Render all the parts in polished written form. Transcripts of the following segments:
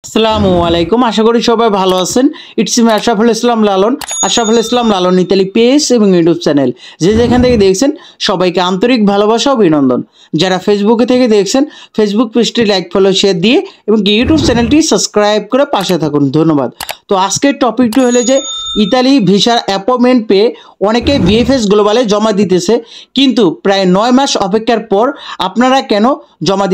আসসালামু আলাইকুম। আশা করি সবাই ভালো আছেন। It's me Ashraful Islam Lalon, Ashraful Islam Lalon Italy page এবং ইউটিউব চ্যানেল যে যেখান থেকে দেখছেন সবাইকে আন্তরিক ভালোবাসা ও অভিনন্দন। যারা ফেসবুকে থেকে দেখছেন ফেসবুক পেজটি লাইক ফলো শেয়ার দিয়ে এবং ইউটিউব চ্যানেলটি সাবস্ক্রাইব করে পাশে থাকুন, ধন্যবাদ। তো আজকের টপিকটি হলো যে ইতালি ভিসার অ্যাপয়েন্টমেন্ট পেয়ে অনেকে ভিএফএস গ্লোবালে জমা দিতেছে, কিন্তু প্রায় 9 মাস অপেক্ষার পর আপনারা কেন জমা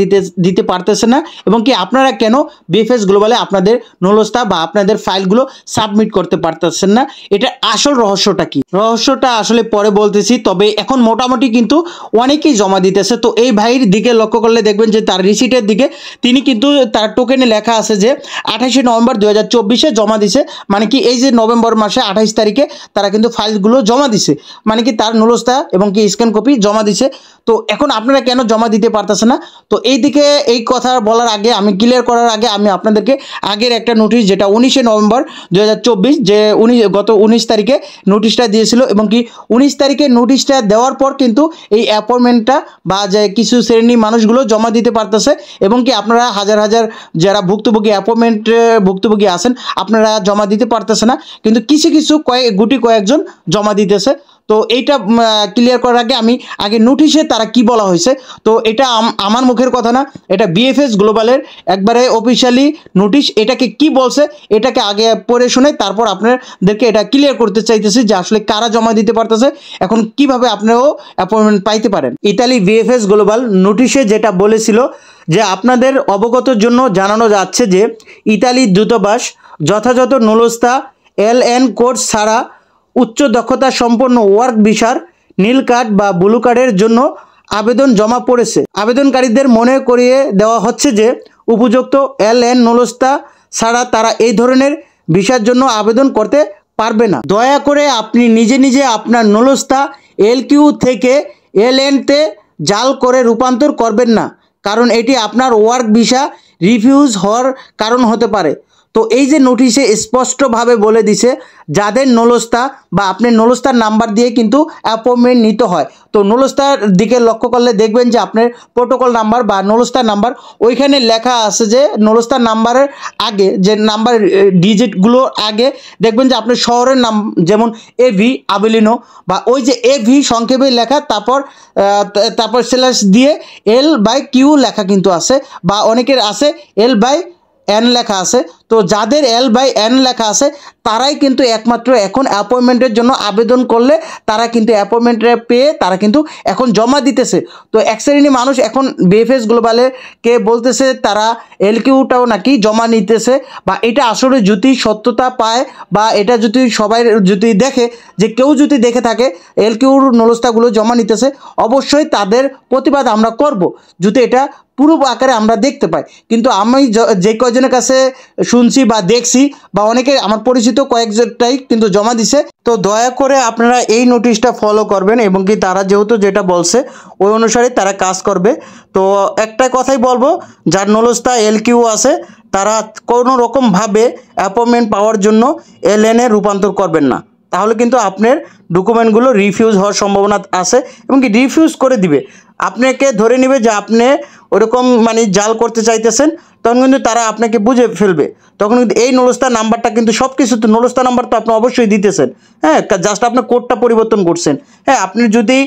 দিতে পারতেছেন না এবং কি আপনারা কেন ভিএফএস গ্লোবালে আপনাদের নলস্তা বা আপনাদের ফাইলগুলো সাবমিট করতে পারতেছেন না? এটা আসল রহস্যটা কি? রহস্যটা আসলে পরে বলতেছি, তবে এখন মোটামুটি কিন্তু অনেকেই জমা দিতেছে। তো এই ভাইয়ের দিকে লক্ষ্য করলে দেখবেন যে তার রিসিটের দিকে তিনি কিন্তু তার টোকেনে লেখা আছে যে 28 নভেম্বর 2024 জমা দিছে, মানে কি এই যে নভেম্বর মাসে 28 তারিখে তারা কিন্তু ফাইলগুলো জমা দিছে, মানে কি তার নলস্তা এবং কি স্ক্যান কপি জমা দিছে। তো এখন আপনারা কেন জমা দিতে পারতেছেন না? তো এই দিকে এই কথা বলার আগে, আমি ক্লিয়ার করার আগে আমি আপনাদেরকে আগের একটা নোটিশ, যেটা 19 নভেম্বর 2024 যে গত 19 তারিখে নোটিশটা দিয়েছিল এবং কি 19 তারিখে নোটিশটা দেওয়ার পর কিন্তু এই অ্যাপয়েন্টমেন্টটা বা যে কিছু শ্রেণীর মানুষগুলো জমা দিতে পারতেছে এবং কি আপনারা হাজার হাজার যারা ভুক্তভোগী অ্যাপয়েন্টমেন্ট ভুক্তভোগী আছেন আপনারা জমা দিতে পারতেছে না, কিন্তু কিছু কিছু কয়েকজন জমা দিতেছে। তো এইটা ক্লিয়ার করার আগে আমি আগে নোটিশে তারা কি বলা হয়েছে, তো এটা আমার মুখের কথা না, এটা বিএফএস গ্লোবালের একবারে অফিসিয়ালি নোটিশ। এটাকে কি বলছে এটাকে আগে পড়ে শুনে তারপর আপনাদেরকে এটা ক্লিয়ার করতে চাইতেছি যে আসলে কারা জমা দিতে পারতেছে, এখন কিভাবে আপনারাও অ্যাপয়েন্টমেন্ট পাইতে পারেন। ইতালি বিএফএস গ্লোবাল নোটিশে যেটা বলেছিল যে আপনাদের অবগতর জন্য জানানো যাচ্ছে যে ইতালি দূতাবাস যথাযথ নলস্তা এলএন কোড ছাড়া উচ্চ দক্ষতা সম্পন্ন ওয়ার্ক ভিসার নীল কার্ড বা ব্লু কার্ডের জন্য আবেদন জমা পড়েছে। আবেদনকারীদের মনে করিয়ে দেওয়া হচ্ছে যে উপযুক্ত এলএন নলস্তা ছাড়া তারা এই ধরনের ভিসার জন্য আবেদন করতে পারবে না। দয়া করে আপনি নিজে নিজে আপনার নলস্তা এলকিউ থেকে এলএনতে জাল করে রূপান্তর করবেন না, কারণ এটি আপনার ওয়ার্ক ভিসা রিফিউজ হওয়ার কারণ হতে পারে। তো এই যে নোটিশে স্পষ্টভাবে বলে দিছে যাদের নলস্তা বা আপনি নলস্তার নাম্বার দিয়ে কিন্তু অ্যাপয়েন্টমেন্ট নিতে হয়। তো নলস্তার দিকে লক্ষ্য করলে দেখবেন যে আপনার প্রোটোকল নাম্বার বা নলস্তার নাম্বার ওইখানে লেখা আছে যে নলস্তার নাম্বারের আগে যে নাম্বার ডিজিটগুলো আগে দেখবেন যে আপনার শহরের নাম, যেমন এভি আবেলিনো বা ওই যে এভি সংক্ষেপে লেখা, তারপর স্ল্যাশ দিয়ে L/Q লেখা কিন্তু আছে, বা অনেকের আছে L/N লেখা আছে। তো যাদের L/N লেখা আছে তারাই কিন্তু একমাত্র এখন অ্যাপয়েন্টমেন্টের জন্য আবেদন করলে তারা কিন্তু অ্যাপয়েন্টমেন্টে পেয়ে তারা কিন্তু এখন জমা দিতেছে। তো এক শ্রেণীর মানুষ এখন বিএফএস গ্লোবালে কে বলতেছে তারা এলকিউটাও নাকি জমা নিতেছে, বা এটা আসলে যদি সত্যতা পায় বা এটা যদি সবাই যদি দেখে, যে কেউ যদি দেখে থাকে এলকিউর নলস্তাগুলো জমা নিতেছে, অবশ্যই তাদের প্রতিবাদ আমরা করব যদি এটা পুরো আকারে আমরা দেখতে পাই। কিন্তু আমি যে কয়জনের কাছে শুনছি বা দেখছি বা অনেকে আমার পরিচিত কয়েকজনটাই কিন্তু জমা দিছে। তো দয়া করে আপনারা এই নোটিশটা ফলো করবেন এবং কি তারা যেহেতু যেটা বলছে ওই অনুসারে তারা কাজ করবে। তো একটা কথাই বলবো, যার নলস্তা এলকিউ আছে তারা কোনো রকমভাবে অ্যাপয়েন্টমেন্ট পাওয়ার জন্য এলএনে রূপান্তর করবেন না, তাহলে কিন্তু আপনার ডকুমেন্টগুলো রিফিউজ হওয়ার সম্ভাবনা আছে এবং কি রিফিউজ করে দিবে, আপনাকে ধরে নেবে যে আপনি ওরকম মানে জাল করতে চাইতেছেন, তখন কিন্তু তারা আপনাকে বুঝে ফেলবে। তখন কিন্তু এই নলস্তা নাম্বারটা কিন্তু সব কিছু, তো নলস্তা নাম্বার তো আপনি অবশ্যই দিতেছেন, হ্যাঁ, জাস্ট আপনি কোডটা পরিবর্তন করছেন। হ্যাঁ, আপনি যদি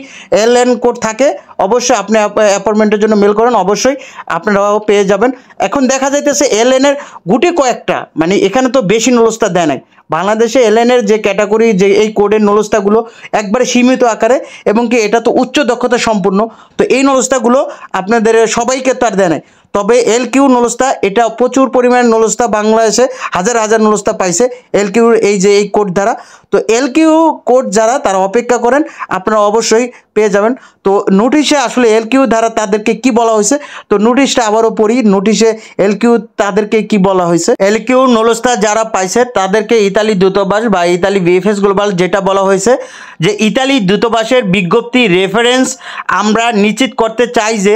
এলএন কোড থাকে অবশ্যই আপনি অ্যাপয়েন্টমেন্টের জন্য মেল করেন, অবশ্যই আপনারাও পেয়ে যাবেন। এখন দেখা যাইতেছে এলএনের গুটি কয়েকটা, মানে এখানে তো বেশি নলস্তা দেয় নাই। বাংলাদেশে এলএনের যে ক্যাটাগরি, যে এই কোডের নলস্তাগুলো একবারে সীমিত আকারে এবং কি এটা তো উচ্চ দক্ষতা সম্পূর্ণ, তো এই নলস্তাগুলো আপনাদের সবাইকে তো আর দেয় নাই। তবে এলকিউ নলস্তা এটা প্রচুর পরিমাণে নলস্তা বাংলাদেশে হাজার হাজার নলস্তা পাইছে এলকিউর এই যে এই কোড দ্বারা। তো এলকিউ কোড যারা তারা অপেক্ষা করেন, আপনারা অবশ্যই পেয়ে যাবেন। তো নোটিশে আসলে এলকিউ দ্বারা তাদেরকে কি বলা হয়েছে, তো নোটিশটা আবারও পড়ি। নোটিশে এলকিউ তাদেরকে কি বলা হয়েছে, এলকিউ নলস্তা যারা পাইছে তাদেরকে ইতালি দূতাবাস বা ইতালি বিএফএস গ্লোবাল যেটা বলা হয়েছে যে ইতালি দূতাবাসের বিজ্ঞপ্তি রেফারেন্স আমরা নিশ্চিত করতে চাই যে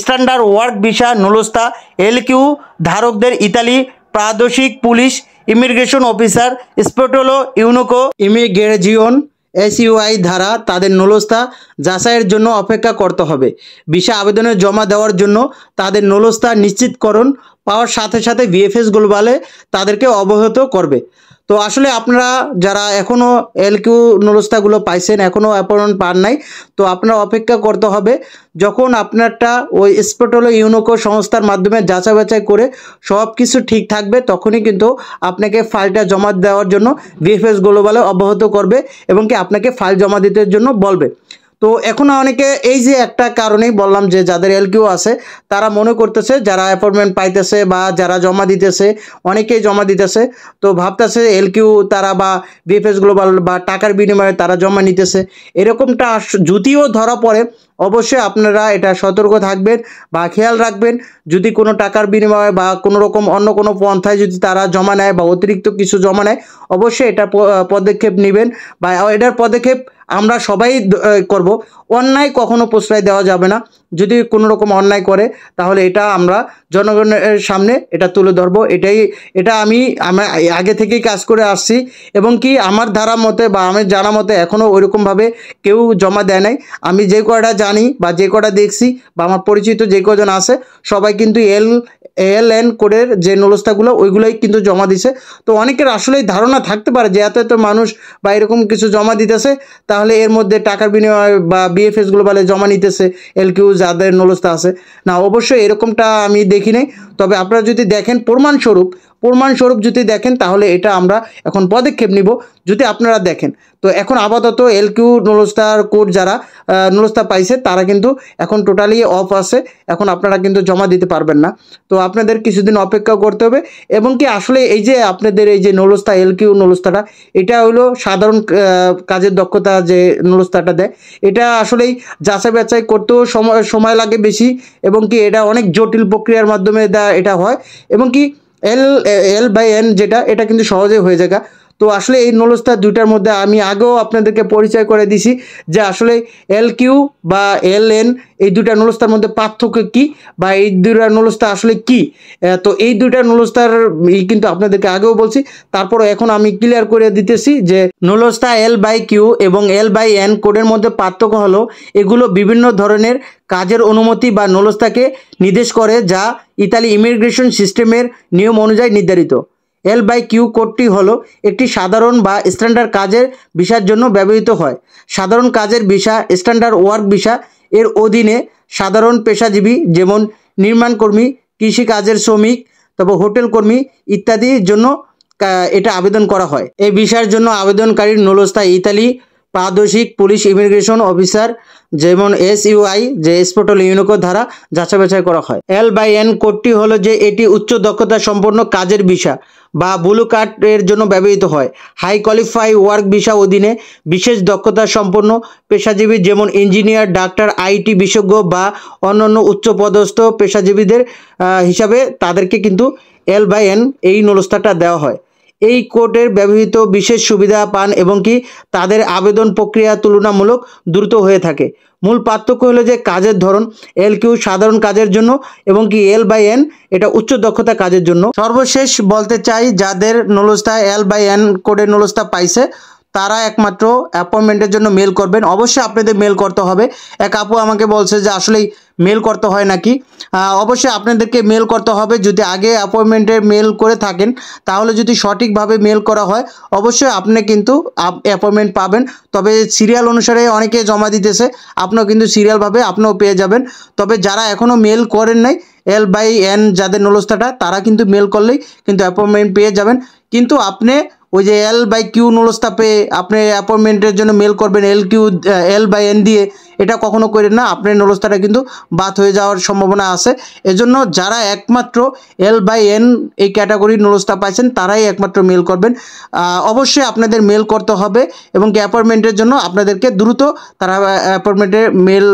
স্ট্যান্ডার্ড ওয়ার্ক ভিসা নলস্তা এলকিউ ধারকদের ইতালি প্রাদেশিক পুলিশ ইমিগ্রেশন অফিসার স্পেটোলো ইউনোকো ইমিগ্রেজিওন SUI ধারা তাদের নুলস্থা যাচাইয়ের জন্য অপেক্ষা করতে হবে। ভিসা আবেদনে জমা দেওয়ার জন্য তাদের নুলস্থা নিশ্চিতকরণ পাওয়ার সাথে সাথে VFS গ্লোবালে তাদেরকে অবহিত করবে। তো আসলে আপনারা যারা এখনও LQ নুলস্থাগুলো পাইছেন, এখনও অ্যাপয়েন্টমেন্ট পান নাই, তো আপনারা অপেক্ষা করতে হবে। যখন আপনারটা ওই স্পটলো ইউনোকো সংস্থার মাধ্যমে যাচাই বাছাই করে সব কিছু ঠিক থাকবে, তখনই কিন্তু আপনাকে ফাইলটা জমা দেওয়ার জন্য VFS গ্লোবালে অবহিত করবে এবং কি আপনাকে ফাইল জমা দিতে জন্য বলবে। তো এখন অনেকে এই যে একটা কারণেই বললাম যে যাদের LQ আছে তারা মনে করতেছে, যারা অ্যাপয়েন্টমেন্ট পাইতেছে বা যারা জমা দিতেছে, অনেকেই জমা দিতেছে, তো ভাবতেছে LQ তারা বা VFS গ্লোবাল বা টাকার বিনিময়ে তারা জমা নিতেছে। এরকমটা যদিও ধরা পড়ে, অবশ্যই আপনারা এটা সতর্ক থাকবেন বা খেয়াল রাখবেন। যদি কোনো টাকার বিনিময়ে বা কোনো রকম অন্য কোনো পন্থায় যদি তারা জমা নেয় বা অতিরিক্ত কিছু জমা নেয়, অবশ্যই এটা পদক্ষেপ নেবেন বা এটার পদক্ষেপ আমরা সবাই করব। অন্যায় কখনো প্রশ্রয় দেওয়া যাবে না। যদি কোনো রকম অন্যায় করে তাহলে এটা আমরা জনগণের সামনে এটা তুলে ধরবো। এটা আমি আগে থেকেই কাজ করে আসছি এবং কি আমার ধারা মতে বা আমার জানা মতে এখনও ওইরকমভাবে কেউ জমা দেয় নাই। আমি যে কটা জানি বা যে কটা দেখছি বা আমার পরিচিত যে কজন আছে, সবাই কিন্তু ALN কোডের যে নুলস্থাগুলো ওইগুলোই কিন্তু জমা দিছে। তো অনেকের আসলেই ধারণা থাকতে পারে যে এত মানুষ বা এরকম কিছু জমা দিতেছে, তাহলে এর মধ্যে টাকার বিনিময়ে বা VFS গ্লোবালে জমা নিতেছে LQ যাদের নুলস্থা আছে। না, অবশ্যই এরকমটা আমি দেখি নাই। তবে আপনারা যদি দেখেন প্রমাণস্বরূপ যদি দেখেন, তাহলে এটা আমরা এখন পদক্ষেপ নিব যদি আপনারা দেখেন। তো এখন আপাতত LQ নুলস্থার কোড যারা নুলস্থা পাইছে তারা কিন্তু এখন টোটালি অফ আছে, এখন আপনারা কিন্তু জমা দিতে পারবেন না। তো আপনাদের কিছুদিন অপেক্ষা করতে হবে। এবং কি আসলে এই যে আপনাদের এই যে নুলস্থা LQ নুলস্থাটা, এটা হলো সাধারণ কাজের দক্ষতা যে নুলস্থাটা দেয়, এটা আসলেই যাচাই বাছাই করতেও সময় লাগে বেশি এবং কি এটা অনেক জটিল প্রক্রিয়ার মাধ্যমে এটা হয় এবং কি L/N যেটা, এটা কিন্তু সহজে হয়ে যায়। তো আসলে এই নুলস্থা দুইটার মধ্যে আমি আগেও আপনাদেরকে পরিচয় করে দিছি যে আসলে LQ বা LN এই দুইটা নুলস্থার মধ্যে পার্থক্য কি বা এই দুইটা নুলস্থা আসলে কি। তো এই দুইটা নুলস্থার কিন্তু আপনাদেরকে আগেও বলছি, তারপরে এখন আমি ক্লিয়ার করে দিতেছি যে নুলস্থা L/Q এবং L/N কোডের মধ্যে পার্থক্য হলো এগুলো বিভিন্ন ধরনের কাজের অনুমতি বা নুলস্থাকে নির্দেশ করে, যা ইতালি ইমিগ্রেশন সিস্টেমের নিয়ম অনুযায়ী নির্ধারিত। L/Q কোডটি হলো একটি সাধারণ বা স্ট্যান্ডার্ড কাজের ভিসার জন্য ব্যবহৃত হয়। সাধারণ কাজের ভিসা, স্ট্যান্ডার্ড ওয়ার্ক ভিসা এর অধীনে সাধারণ পেশাজীবী যেমন নির্মাণকর্মী, কৃষিকাজের শ্রমিক, তারপর হোটেল কর্মী ইত্যাদির জন্য এটা আবেদন করা হয়। এই ভিসার জন্য আবেদনকারীর নুলস্থা ইতালি প্রাদেশিক পুলিশ ইমিগ্রেশন অফিসার যেমন SUI যে স্পটল ইউনোকো ধারা যাচাই বাছাই করা হয়। L/N কোডটি হলো যে এটি উচ্চ দক্ষতা সম্পন্ন কাজের ভিসা বা ব্লু কার্ড এর জন্য ব্যবহৃত হয়। হাই কোয়ালিফাই ওয়ার্ক ভিসা অধীনে বিশেষ দক্ষতা সম্পন্ন পেশাজীবী যেমন ইঞ্জিনিয়ার, ডাক্তার, IT বিশেষজ্ঞ বা অন্যান্য উচ্চপদস্থ পেশাজীবীদের হিসাবে তাদেরকে কিন্তু L/N এই নুলস্থাটা দেওয়া হয়। এই কোডের ব্যবহৃত বিশেষ সুবিধা পান এবং কি তাদের আবেদন প্রক্রিয়া তুলনামূলক দ্রুত হয়ে থাকে। মূল পার্থক্য হলো যে কাজের ধরন, LQ সাধারণ কাজের জন্য এবং কি L/N এটা উচ্চ দক্ষতা কাজের জন্য। সর্বশেষ বলতে চাই, যাদের নুলস্থা L/N কোডের নুলস্থা পাইছে তারা একমাত্র অ্যাপয়েন্টমেন্টের জন্য মেল করবেন। অবশ্যই আপনাদের মেল করতে হবে। এক আপু আমাকে বলছে যে আসলেই মেল করতে হয় নাকি। অবশ্যই আপনাদেরকে মেল করতে হবে। যদি আগে অ্যাপয়েন্টমেন্টের মেল করে থাকেন, তাহলে যদি সঠিকভাবে মেল করা হয় অবশ্যই আপনি কিন্তু অ্যাপয়েন্টমেন্ট পাবেন। তবে সিরিয়াল অনুসারে অনেকে জমা দিতেছে, আপনিও কিন্তু সিরিয়ালভাবে আপনিও পেয়ে যাবেন। তবে যারা এখনও মেল করেন নাই L/N যাদের নুলস্থাটা, তারা কিন্তু মেল করলেই কিন্তু অ্যাপয়েন্টমেন্ট পেয়ে যাবেন। কিন্তু আপনি ওই যে L/Q নুলস্থা পেয়ে আপনি অ্যাপয়েন্টমেন্টের জন্য মেল করবেন L/N দিয়ে, এটা কখনো করেন না। আপনার নুলস্থাটা কিন্তু বাদ হয়ে যাওয়ার সম্ভাবনা আছে। এজন্য যারা একমাত্র L/N এই ক্যাটাগরির নুলস্থা পাইছেন তারাই একমাত্র মেল করবেন। অবশ্যই আপনাদের মেল করতে হবে এবং কি অ্যাপয়েন্টমেন্টের জন্য আপনাদেরকে দ্রুত তারা অ্যাপয়েন্টমেন্টের মেল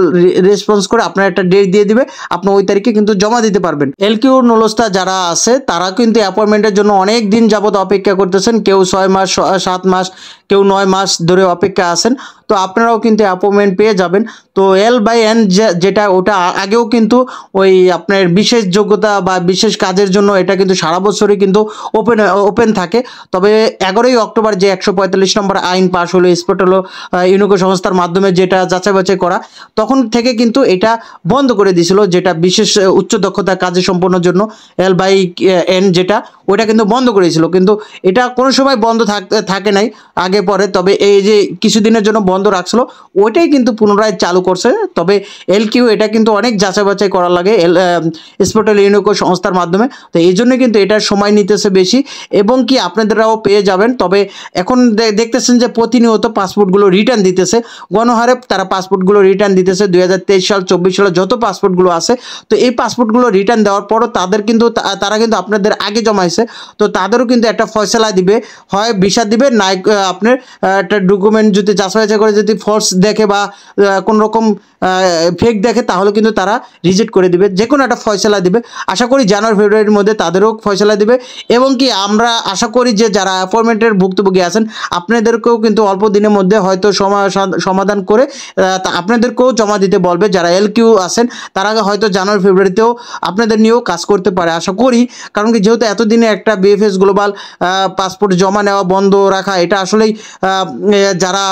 রেসপন্স করে আপনার একটা ডেট দিয়ে দিবে, আপনি ওই তারিখে কিন্তু জমা দিতে পারবেন। LQ নুলস্থা যারা আছে তারা কিন্তু অ্যাপয়েন্টমেন্টের জন্য অনেক দিন যাবত অপেক্ষা করতেছেন, কেউ 6 মাস 7 মাস, কেউ 9 মাস ধরে অপেক্ষা আছেন। তো আপনারাও কিন্তু অ্যাপয়েন্টমেন্ট পেয়ে যাবেন। তো L/N যেটা ওটা আগেও কিন্তু ওই আপনার বিশেষ যোগ্যতা বা বিশেষ কাজের জন্য এটা কিন্তু সারা বছরই কিন্তু ওপেন থাকে। তবে 11ই অক্টোবর যে 145 নম্বর আইন পাশ হলো, স্পট হলো ইউনেস্কো সংস্থার মাধ্যমে যেটা যাচাই বাছাই করা, তখন থেকে কিন্তু এটা বন্ধ করে দিয়েছিল, যেটা বিশেষ উচ্চ দক্ষতা কাজে সম্পন্নের জন্য L/N যেটা ওটা কিন্তু বন্ধ করেছিল। কিন্তু এটা কোনো সময় বন্ধ থাকে নাই আগে পরে, তবে এই যে কিছুদিনের জন্য বন্ধ রাখছিল ওইটাই কিন্তু পুনরায় চালু করছে। তবে LQ এটা কিন্তু অনেক যাচাই বাছাই করা লাগে স্পোর্টাল ইউনেস্কো সংস্থার মাধ্যমে, তো এই জন্য কিন্তু এটা সময় নিতেছে বেশি, এবং কি আপনাদেরও পেয়ে যাবেন। তবে এখন দেখতেছেন যে প্রতিনিয়ত পাসপোর্টগুলো রিটার্ন দিতেছে, গণহারে তারা পাসপোর্টগুলো রিটার্ন দিতেছে। 2023 সাল 24 সালে যত পাসপোর্টগুলো আছে, তো এই পাসপোর্টগুলো রিটার্ন দেওয়ার পরও তারা কিন্তু আপনাদের আগে জমাইছে, তো তাদেরও কিন্তু একটা ফয়সালা দিবে, হয় ভিসা দিবে, না আপনার একটা ডকুমেন্ট যদি যাচাই করে যদি ফলস দেখে বা কোন রকম ফেক দেখে, তাহলে কিন্তু তারা রিজেক্ট করে দিবে, যে কোনো একটা ফয়সালা দিবে। আশা করি জানুয়ারি ফেব্রুয়ারির মধ্যে তাদেরও ফয়সালা দিবে, এবং কি আমরা আশা করি যে যারা অ্যাপয়েন্টমেন্টের ভুক্তভোগী আছেন আপনাদেরকেও কিন্তু অল্প দিনের মধ্যে হয়তো সমাধান করে আপনাদেরকেও জমা দিতে বলবে। যারা LQ আছেন তারা হয়তো জানুয়ারি ফেব্রুয়ারিতেও আপনাদের নিয়েও কাজ করতে পারে আশা করি, কারণ কি যেহেতু এতদিনে একটা BFS গ্লোবাল পাসপোর্ট জমা নেওয়া বন্ধ রাখা, এটা আসলেই যারা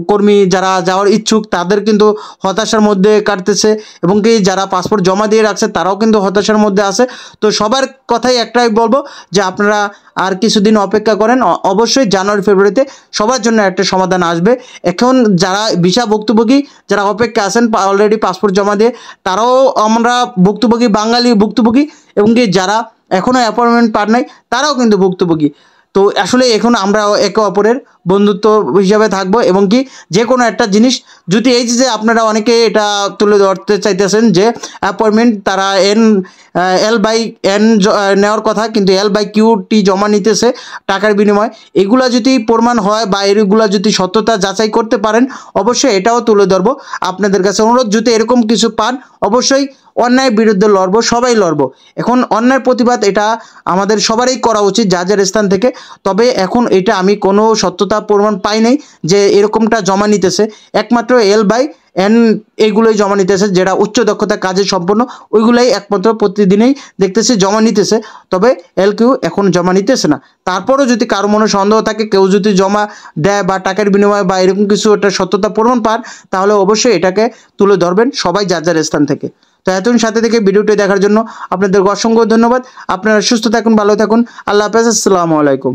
কর্মী যারা যাওয়ার ইচ্ছুক তাদের কিন্তু হতাশার মধ্যে কাটতেছে, এবং কি যারা পাসপোর্ট জমা দিয়ে রাখছে তারাও কিন্তু হতাশার মধ্যে আছে। তো সবার কথাই একটাই বলবো যে আপনারা আর কিছুদিন অপেক্ষা করেন, অবশ্যই জানুয়ারি ফেব্রুয়ারিতে সবার জন্য একটা সমাধান আসবে। এখন যারা ভিসা ভুক্তভোগী যারা অপেক্ষা আছেন অলরেডি পাসপোর্ট জমা দিয়ে, তারাও আমরা ভুক্তভোগী, বাঙালি ভুক্তভোগী, এবং কি যারা এখনও অ্যাপয়েন্টমেন্ট পান নাই তারাও কিন্তু ভুক্তভোগী। তো আসলে এখন আমরা একে অপরের বন্ধুত্ব হিসাবে থাকবো, এবং কি যে কোনো একটা জিনিস যদি এই যে আপনারা অনেকে এটা তুলে ধরতে চাইতেছেন যে অ্যাপয়েন্টমেন্ট তারা L/N নেওয়ার কথা, কিন্তু L/QT জমা নিতেছে টাকার বিনিময়ে, এগুলা যদি প্রমাণ হয় বা এগুলা যদি সত্যতা যাচাই করতে পারেন, অবশ্যই এটাও তুলে ধরবো আপনাদের কাছে। অনুরোধ, যদি এরকম কিছু পান অবশ্যই অন্যায়ের বিরুদ্ধে লড়বো, সবাই লড়বো। এখন অন্যায়ের প্রতিবাদ এটা আমাদের সবারই করা উচিত যার স্থান থেকে। তবে এখন এটা আমি কোনো সত্যতা প্রমাণ পাই নাই যে এরকমটা জমা নিতেছে, একমাত্র L/N এইগুলোই জমা নিতেছে, যেটা উচ্চ দক্ষতা কাজে সম্পন্ন ওইগুলাই একমাত্র প্রতিদিনেই দেখতেছে জমা নিতেছে। তবে LQ এখন জমা নিতেছে না। তারপরও যদি কারো মনে সন্দেহ থাকে, কেউ যদি জমা দেয় বা টাকার বিনিময়ে বা এরকম কিছু একটা সত্যতা প্রমাণ পান, তাহলে অবশ্যই এটাকে তুলে ধরবেন সবাই যার স্থান থেকে। তো এতদিন সাথে থেকে ভিডিওটি দেখার জন্য আপনাদের অসংখ্য ধন্যবাদ। আপনারা সুস্থ থাকুন, ভালো থাকুন, আল্লাহ হাফেজ, আসসালামু আলাইকুম।